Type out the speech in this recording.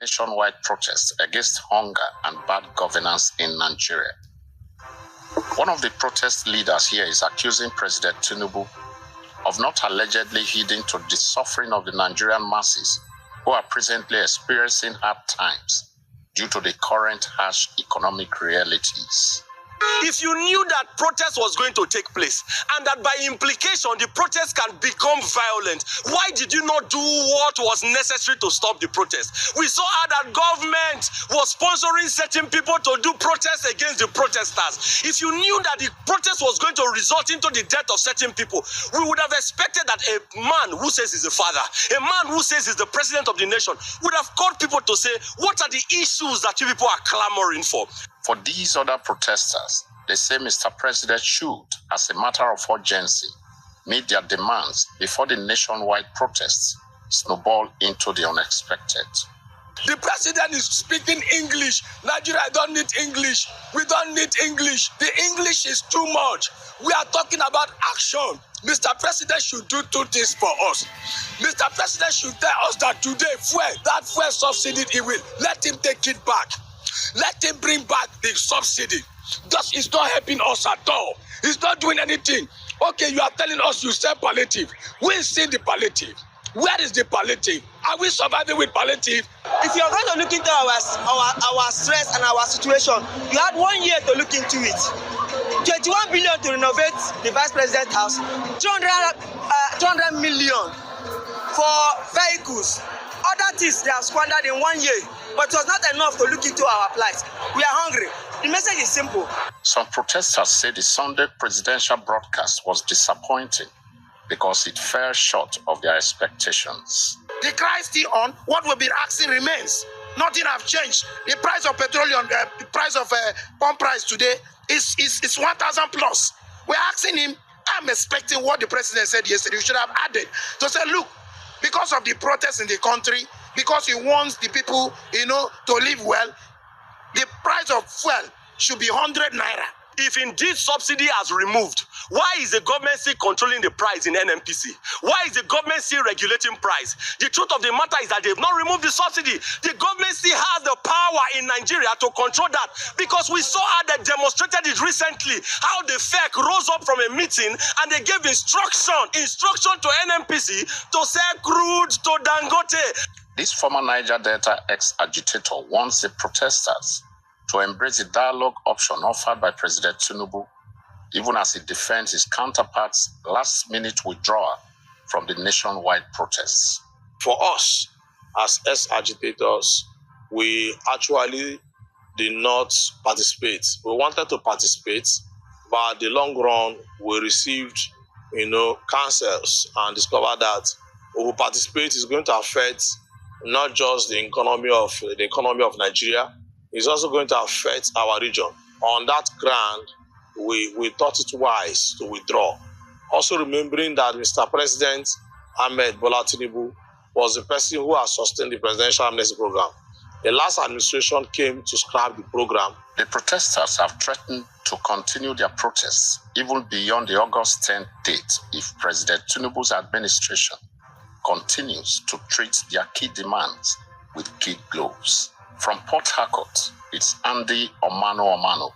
nationwide protests against hunger and bad governance in Nigeria. One of the protest leaders here is accusing President Tinubu of not allegedly heeding to the suffering of the Nigerian masses who are presently experiencing hard times due to the current harsh economic realities. If you knew that protest was going to take place and that by implication the protest can become violent, why did you not do what was necessary to stop the protest? We saw how that government was sponsoring certain people to do protests against the protesters. If you knew that the protest was going to result into the death of certain people, we would have expected that a man who says he's a father, a man who says he's the president of the nation, would have called people to say, what are the issues that you people are clamoring for? For these other protesters, they say Mr. President should, as a matter of urgency, meet their demands before the nationwide protests snowball into the unexpected. The president is speaking English. Nigeria don't need English. We don't need English. The English is too much. We are talking about action. Mr. President should do two things for us. Mr. President should tell us that today, that fuel subsidy, he will let him take it back. Let him bring back the subsidy. That is not helping us at all. He's not doing anything. Okay, you are telling us you sell palliative. We see the palliative. Where is the palliative? Are we surviving with palliative? If you are going to look into our stress and our situation, you had 1 year to look into it. 21 billion to renovate the vice president's house, 200 million for vehicles. Other things they have squandered in 1 year, but it was not enough to look into our plight. We are hungry. The message is simple. Some protesters say the Sunday presidential broadcast was disappointing because it fell short of their expectations. The cry is still on. What we've been asking remains. Nothing has changed. The price of petroleum, the price of pump price today is 1,000 plus. We're asking him. I'm expecting what the president said yesterday. You should have added to say, look, because of the protests in the country, because he wants the people, to live well, the price of fuel should be 100 naira. If indeed subsidy has removed, why is the government still controlling the price in NNPC? Why is the government still regulating price? The truth of the matter is that they've not removed the subsidy. The government still has the power in Nigeria to control that, because we saw how they demonstrated it recently, how the FEC rose up from a meeting and they gave instruction to NNPC to sell crude to Dangote. This former Niger Delta ex-agitator wants the protesters to embrace the dialogue option offered by President Tinubu, even as he defends his counterpart's last-minute withdrawal from the nationwide protests. For us, as ex-agitators, we actually did not participate. We wanted to participate, but at the long run, we received, counsels and discovered that if we participate is going to affect not just the economy of Nigeria, it's also going to affect our region. On that ground, we thought it wise to withdraw. Also remembering that Mr. President Ahmed Bola Tinubu was the person who has sustained the presidential amnesty program. The last administration came to scrap the program. The protesters have threatened to continue their protests even beyond the August 10th date if President Tinubu's administration continues to treat their key demands with kid gloves. From Port Harcourt, it's Andy Omano